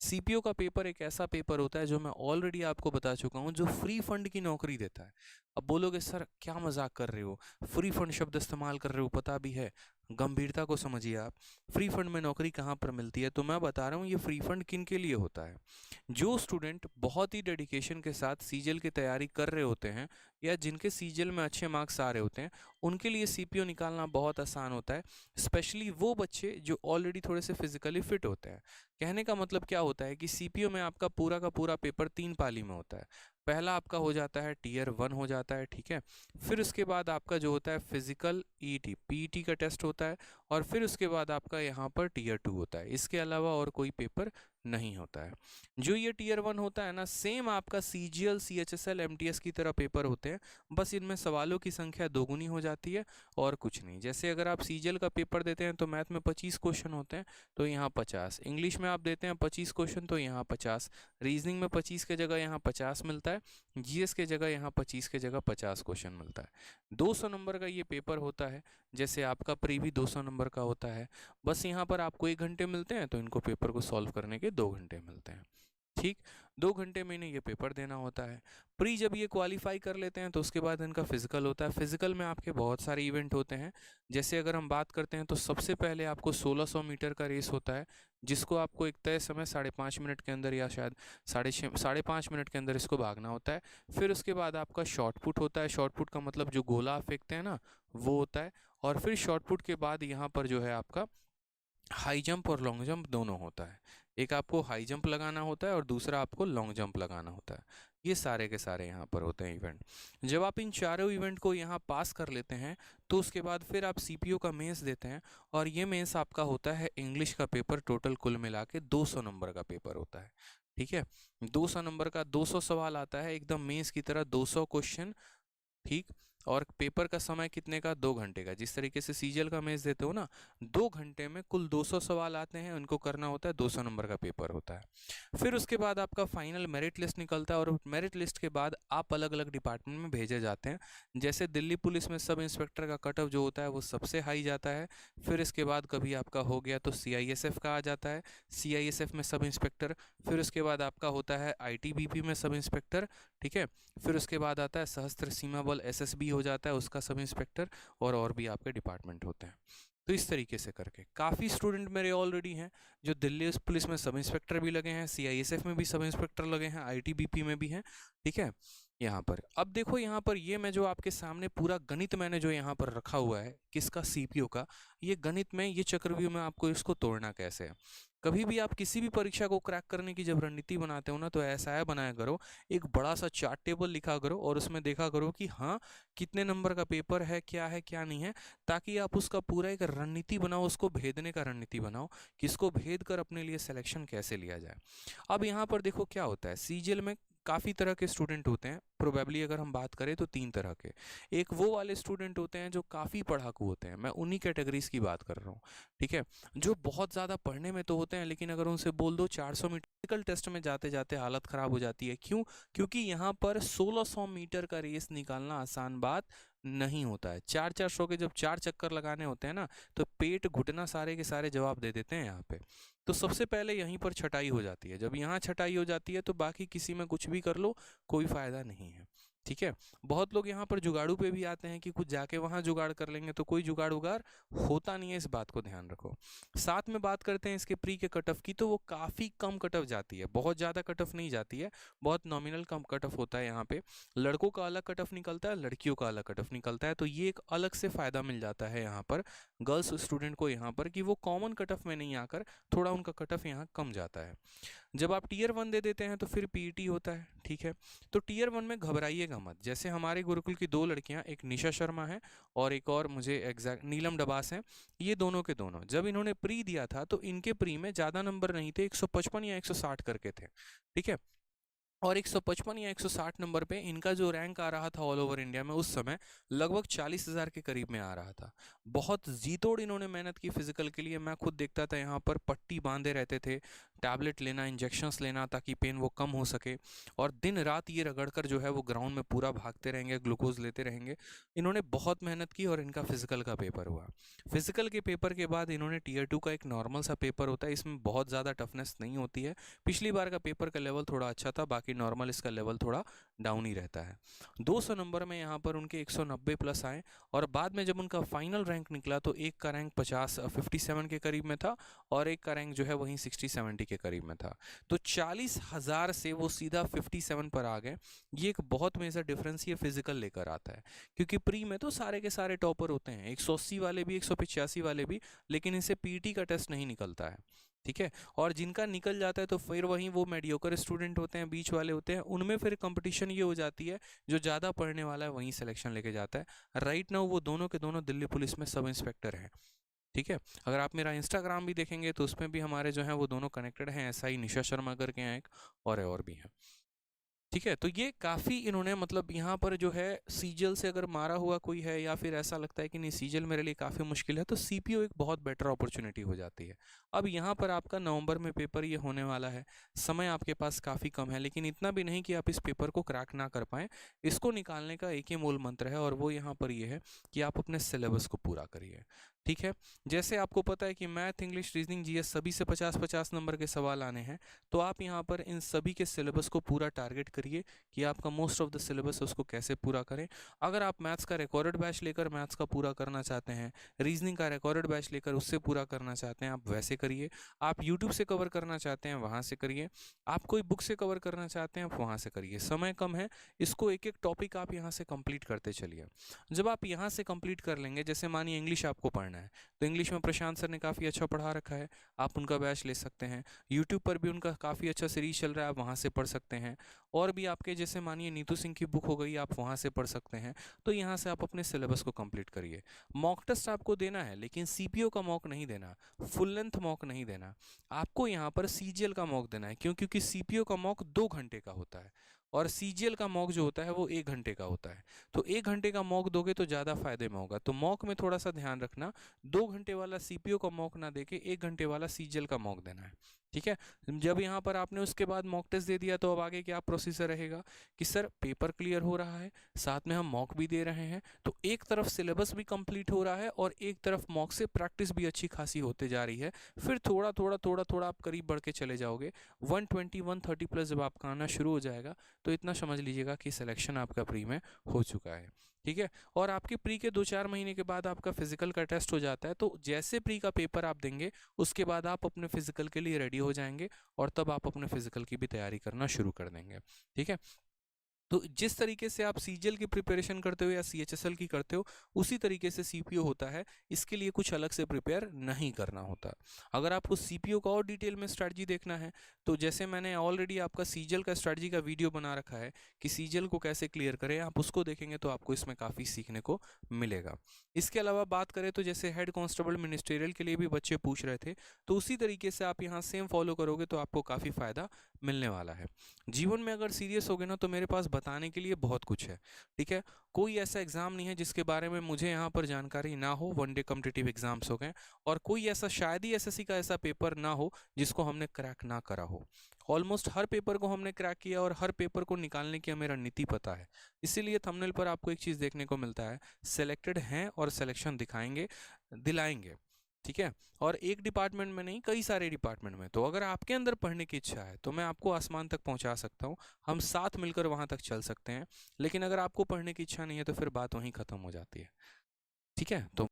CPO का paper एक ऐसा पेपर होता है जो मैं ऑलरेडी आपको बता चुका हूँ, जो फ्री फंड की नौकरी देता है। अब बोलोगे सर क्या मजाक कर रहे हो, फ्री फंड शब्द इस्तेमाल कर रहे हो, पता भी है, गंभीरता को समझिए आप। फ्री फंड में नौकरी कहाँ पर मिलती है, तो मैं बता रहा हूँ ये फ्री फंड किन के लिए होता है। जो स्टूडेंट बहुत ही डेडिकेशन के साथ सीजीएल की तैयारी कर रहे होते हैं, या जिनके सीजीएल में अच्छे मार्क्स आ रहे होते हैं, उनके लिए सीपीओ निकालना बहुत आसान होता है। स्पेशली वो बच्चे जो ऑलरेडी थोड़े से फिजिकली फिट होते हैं। कहने का मतलब क्या होता है कि सीपीओ में आपका पूरा का पूरा पेपर 3 पाली में होता है। पहला आपका हो जाता है टीयर 1 हो जाता है, ठीक है। फिर उसके बाद आपका जो होता है फिजिकल ईटी पीईटी का टेस्ट होता है, और फिर उसके बाद आपका यहाँ पर टीयर 2 होता है। इसके अलावा और कोई पेपर नहीं होता है। जो ये टीयर 1 होता है ना, सेम आपका सीजीएल सीएचएसएल एमटीएस की तरह पेपर होते हैं, बस इनमें सवालों की संख्या दोगुनी हो जाती है और कुछ नहीं। जैसे अगर आप सीजीएल का पेपर देते हैं तो मैथ में 25 क्वेश्चन होते हैं, तो यहाँ 50। इंग्लिश में आप देते हैं 25 क्वेश्चन, तो यहाँ 50। रीजनिंग में 25 के जगह यहाँ 50 मिलता है। जीएस के जगह यहाँ 25 के जगह 50 क्वेश्चन मिलता है। 200 नंबर का ये पेपर होता है, जैसे आपका प्री भी 200 नंबर का होता है। बस यहाँ पर आपको 1 घंटे मिलते हैं, तो इनको पेपर को सॉल्व करने के 2 घंटे मिलते हैं। ठीक, 2 घंटे में इन्हें ये पेपर देना होता है। प्री जब ये क्वालिफाई कर लेते हैं तो उसके बाद इनका फिजिकल होता है। फिजिकल में आपके बहुत सारे इवेंट होते हैं। जैसे अगर हम बात करते हैं तो सबसे पहले आपको 1600 मीटर का रेस होता है, जिसको आपको एक तय समय 5.5 मिनट के अंदर, या शायद 5.5 मिनट के अंदर इसको भागना होता है। फिर उसके बाद आपका शॉर्ट पुट होता है। शॉर्ट पुट का मतलब जो गोला आप फेंकते हैं ना, वो होता है। और फिर शॉर्ट पुट के बाद यहाँ पर जो है आपका हाई जंप और लॉन्ग जंप दोनों होता है। एक आपको हाई जंप लगाना होता है और दूसरा आपको लॉन्ग जंप लगाना होता है। ये सारे के सारे यहाँ पर होते हैं इवेंट। जब आप इन चारों इवेंट को यहाँ पास कर लेते हैं, तो उसके बाद फिर आप सीपीओ का मेंस देते हैं, और ये मेंस आपका होता है इंग्लिश का पेपर। टोटल कुल मिला के 200 नंबर का पेपर होता है, ठीक है। 200 नंबर का 200 सवाल आता है, एकदम मेंस की तरह 200 क्वेश्चन, ठीक। और पेपर का समय कितने का, 2 घंटे का। जिस तरीके से सीजीएल का मेंस देते हो ना, 2 घंटे में कुल 200 सवाल आते हैं, उनको करना होता है, 200 नंबर का पेपर होता है। फिर उसके बाद आपका फाइनल मेरिट लिस्ट निकलता है, और मेरिट लिस्ट के बाद आप अलग अलग डिपार्टमेंट में भेजे जाते हैं। जैसे दिल्ली पुलिस में सब इंस्पेक्टर का कट ऑफ जो होता है वो सबसे हाई जाता है। फिर इसके बाद कभी आपका हो गया तो सीआईएसएफ का आ जाता है, सीआईएसएफ में सब इंस्पेक्टर। फिर उसके बाद आपका होता है आईटीबीपी में सब इंस्पेक्टर, ठीक है। फिर उसके बाद आता है सशस्त्र सीमा बल एसएसबी हो जाता है, उसका सब इंस्पेक्टर, और भी आपके डिपार्टमेंट होते हैं। तो इस तरीके से करके काफ़ी स्टूडेंट मेरे ऑलरेडी हैं जो दिल्ली पुलिस में सब इंस्पेक्टर भी लगे हैं, सीआईएसएफ में भी सब इंस्पेक्टर लगे हैं, आईटीबीपी में भी हैं, ठीक है। यहाँ पर अब देखो, यहाँ पर ये मैं जो आपके सामने पूरा गणित मैंने जो यहाँ पर रखा हुआ है किसका, सीपीओ का, ये गणित में ये चक्रव्यूह में आपको इसको तोड़ना कैसे है। कभी भी आप किसी भी परीक्षा को क्रैक करने की जब रणनीति बनाते हो ना, तो ऐसा है बनाया करो, एक बड़ा सा चार्ट टेबल लिखा करो, और उसमें देखा करो कि हाँ कितने नंबर का पेपर है, क्या नहीं है, ताकि आप उसका पूरा एक रणनीति बनाओ, उसको भेदने का रणनीति बनाओ, किसको भेद कर अपने लिए सिलेक्शन कैसे लिया जाए। अब यहाँ पर देखो क्या होता है, सीजीएल में काफ़ी तरह के स्टूडेंट होते हैं। प्रोबेबली अगर हम बात करें तो 3 तरह के। एक वो वाले स्टूडेंट होते हैं जो काफ़ी पढ़ाकू होते हैं, मैं उन्हीं कैटेगरीज की बात कर रहा हूँ, ठीक है। जो बहुत ज़्यादा पढ़ने में तो होते हैं, लेकिन अगर उनसे बोल दो 400 मीटर टेस्ट में जाते जाते हालत ख़राब हो जाती है। क्यों? क्योंकि यहाँ पर 1600 मीटर का रेस निकालना आसान बात नहीं होता है। 4-400 के जब 4 चक्कर लगाने होते हैं ना, तो पेट घुटना सारे के सारे जवाब दे देते हैं यहाँ पे। तो सबसे पहले यहीं पर छटाई हो जाती है। जब यहाँ छटाई हो जाती है तो बाकी किसी में कुछ भी कर लो, कोई फ़ायदा नहीं है, ठीक है। बहुत लोग यहाँ पर जुगाड़ू पे भी आते हैं कि कुछ जाके वहाँ जुगाड़ कर लेंगे, तो कोई जुगाड़ उगाड़ होता नहीं है, इस बात को ध्यान रखो। साथ में बात करते हैं इसके प्री के कट ऑफ की, तो वो काफ़ी कम कट ऑफ जाती है, बहुत ज़्यादा कट ऑफ नहीं जाती है, बहुत नॉमिनल कम कट ऑफ होता है। यहाँ पे लड़कों का अलग कट ऑफ निकलता है, लड़कियों का अलग कट ऑफ निकलता है, तो ये एक अलग से फ़ायदा मिल जाता है यहाँ पर गर्ल्स स्टूडेंट को, यहाँ पर कि वो कॉमन कट ऑफ में नहीं आकर थोड़ा उनका कट ऑफ यहाँ कम जाता है। जब आप टीयर 1 दे देते हैं तो फिर पीईटी होता है, ठीक है। तो टीयर 1 में घबराइएगा मत। जैसे हमारे गुरुकुल की 2 लड़कियां, एक निशा शर्मा है और एक और मुझे एग्जैक्ट नीलम डबास हैं, ये दोनों के दोनों जब इन्होंने प्री दिया था तो इनके प्री में ज़्यादा नंबर नहीं थे, 155 या 160 करके थे, ठीक है। और 155 या 160 नंबर पे इनका जो रैंक आ रहा था ऑल ओवर इंडिया में उस समय लगभग 40,000 के करीब में आ रहा था। बहुत जी तोड़ इन्होंने मेहनत की फिजिकल के लिए। मैं खुद देखता था यहाँ पर पट्टी बांधे रहते थे, टैबलेट लेना, इंजेक्शंस लेना ताकि पेन वो कम हो सके, और दिन रात ये रगड़ कर जो है वो ग्राउंड में पूरा भागते रहेंगे, ग्लूकोज लेते रहेंगे। इन्होंने बहुत मेहनत की और इनका फिजिकल का पेपर हुआ। फिजिकल के पेपर के बाद इन्होंने टीयर 2 का एक नॉर्मल सा पेपर होता है, इसमें बहुत ज़्यादा टफनेस नहीं होती है। पिछली बार का पेपर का लेवल थोड़ा अच्छा था, बाकी नॉर्मल इसका लेवल थोड़ा डाउन ही रहता है। 200 नंबर में यहाँ पर उनके 190 प्लस आए, और बाद में जब उनका फाइनल रैंक निकला तो एक का रैंक 57 के करीब में था और एक का रैंक जो है वहीं 60-70 के करीब में था। तो 40,000 से वो सीधा 57 पर आ गए। ये एक बहुत मेजर डिफरेंस ये फिजिकल लेकर आता है, क्योंकि प्री में तो सारे के सारे टॉपर होते हैं, 180 वाले भी, 185 वाले भी, लेकिन इनसे पीटी का टेस्ट नहीं निकलता है। ठीक है, और जिनका निकल जाता है तो फिर वहीं वो मेडियोकर स्टूडेंट होते हैं, बीच वाले होते हैं, उनमें फिर कंपटीशन ये हो जाती है, जो ज़्यादा पढ़ने वाला है वहीं सिलेक्शन लेके जाता है। राइट नाउ वो दोनों के दोनों दिल्ली पुलिस में सब इंस्पेक्टर हैं। ठीक है, अगर आप मेरा इंस्टाग्राम भी देखेंगे तो उसमें भी हमारे जो हैं वो दोनों कनेक्टेड हैं, ऐसा ही निशा शर्मा करके हैं एक, और भी हैं। ठीक है, तो ये काफ़ी इन्होंने मतलब यहाँ पर जो है सीजल से अगर मारा हुआ कोई है या फिर ऐसा लगता है कि नहीं सीजल मेरे लिए काफ़ी मुश्किल है, तो सीपीओ एक बहुत बेटर अपॉर्चुनिटी हो जाती है। अब यहाँ पर आपका नवंबर में पेपर ये होने वाला है, समय आपके पास काफ़ी कम है, लेकिन इतना भी नहीं कि आप इस पेपर को क्रैक ना कर पाएँ। इसको निकालने का एक ही मूल मंत्र है, और वो यहाँ पर ये है कि आप अपने सिलेबस को पूरा करिए। ठीक है, जैसे आपको पता है कि मैथ, इंग्लिश, रीजनिंग, जीएस सभी से 50-50 नंबर के सवाल आने हैं, तो आप यहाँ पर इन सभी के सिलेबस को पूरा टारगेट करिए कि आपका मोस्ट ऑफ द सिलेबस उसको कैसे पूरा करें। अगर आप मैथ्स का रिकॉर्डेड बैच लेकर मैथ्स का पूरा करना चाहते हैं, रीजनिंग का रिकॉर्डेड बैच लेकर उससे पूरा करना चाहते हैं, आप वैसे करिए। आप यूट्यूब से कवर करना चाहते हैं, वहाँ से करिए। आप कोई बुक से कवर करना चाहते हैं, आप वहाँ से करिए। समय कम है, इसको एक एक टॉपिक आप यहाँ से कंप्लीट करते चलिए। जब आप यहाँ से कंप्लीट कर लेंगे, जैसे मानिए इंग्लिश आपको पढ़ना है, तो इंग्लिश में प्रशांत सर ने काफ़ी अच्छा पढ़ा रखा है, आप उनका बैच ले सकते हैं। यूट्यूब पर भी उनका काफ़ी अच्छा सीरीज चल रहा है, आप वहाँ से पढ़ सकते हैं। और भी आपके जैसे मानिए नीतू सिंह की बुक हो गई, आप वहाँ से पढ़ सकते हैं। तो यहाँ से आप अपने सिलेबस को कंप्लीट करिए। मॉक टेस्ट आपको देना है, लेकिन सीपीओ का मॉक नहीं देना, फुल लेंथ मॉक नहीं देना, आपको यहाँ पर सीजीएल का मॉक देना है। क्यों? क्योंकि सीपीओ का मॉक 2 घंटे का होता है और सीजीएल का मॉक जो होता है वो 1 घंटे का होता है। तो 1 घंटे का मॉक दोगे तो ज़्यादा फायदे में होगा। तो मॉक में थोड़ा सा ध्यान रखना, 2 घंटे वाला सीपीओ का मॉक ना देके 1 घंटे वाला सीजीएल का मॉक देना है। ठीक है, जब यहाँ पर आपने उसके बाद मॉक टेस्ट दे दिया, तो अब आगे क्या प्रोसीजर रहेगा कि सर पेपर क्लियर हो रहा है, साथ में हम मॉक भी दे रहे हैं, तो एक तरफ सिलेबस भी कंप्लीट हो रहा है और एक तरफ मॉक से प्रैक्टिस भी अच्छी खासी होते जा रही है। फिर थोड़ा थोड़ा थोड़ा थोड़ा आप करीब बढ़ के चले जाओगे। 120 130 प्लस जब आपका आना शुरू हो जाएगा, तो इतना समझ लीजिएगा कि सिलेक्शन आपका प्री में हो चुका है। ठीक है, और आपके प्री के 2-4 महीने के बाद आपका फिजिकल का टेस्ट हो जाता है। तो जैसे प्री का पेपर आप देंगे, उसके बाद आप अपने फिजिकल के लिए रेडी हो जाएंगे, और तब आप अपने फिजिकल की भी तैयारी करना शुरू कर देंगे। ठीक है, तो जिस तरीके से आप सीजीएल की प्रिपरेशन करते हो या सीएचएसएल की करते हो, उसी तरीके से सीपीओ होता है। इसके लिए कुछ अलग से प्रिपेयर नहीं करना होता। अगर आपको सीपीओ का और डिटेल में स्ट्रैटेजी देखना है, तो जैसे मैंने ऑलरेडी आपका सीजीएल का स्ट्रैटेजी का वीडियो बना रखा है कि सीजीएल को कैसे क्लियर करें, आप उसको देखेंगे तो आपको इसमें काफ़ी सीखने को मिलेगा। इसके अलावा बात करें तो जैसे हेड कांस्टेबल मिनिस्ट्रियल के लिए भी बच्चे पूछ रहे थे, तो उसी तरीके से आप यहाँ सेम फॉलो करोगे तो आपको काफ़ी फ़ायदा मिलने वाला है। जीवन में अगर सीरियस हो गए ना, तो मेरे पास बताने के लिए बहुत कुछ है। ठीक है, कोई ऐसा एग्ज़ाम नहीं है जिसके बारे में मुझे यहाँ पर जानकारी ना हो। वन डे कॉम्पिटिटिव एग्जाम्स हो गए, और कोई ऐसा शायद ही एसएससी का ऐसा पेपर ना हो जिसको हमने क्रैक ना करा हो। ऑलमोस्ट हर पेपर को हमने क्रैक किया, और हर पेपर को निकालने की मेरा नीति पता है। इसीलिए थंबनेल पर आपको एक चीज़ देखने को मिलता है, सेलेक्टेड हैं और सिलेक्शन दिखाएंगे, दिलाएंगे। ठीक है, और एक डिपार्टमेंट में नहीं, कई सारे डिपार्टमेंट में। तो अगर आपके अंदर पढ़ने की इच्छा है तो मैं आपको आसमान तक पहुंचा सकता हूं, हम साथ मिलकर वहां तक चल सकते हैं। लेकिन अगर आपको पढ़ने की इच्छा नहीं है तो फिर बात वहीं ख़त्म हो जाती है। ठीक है, तो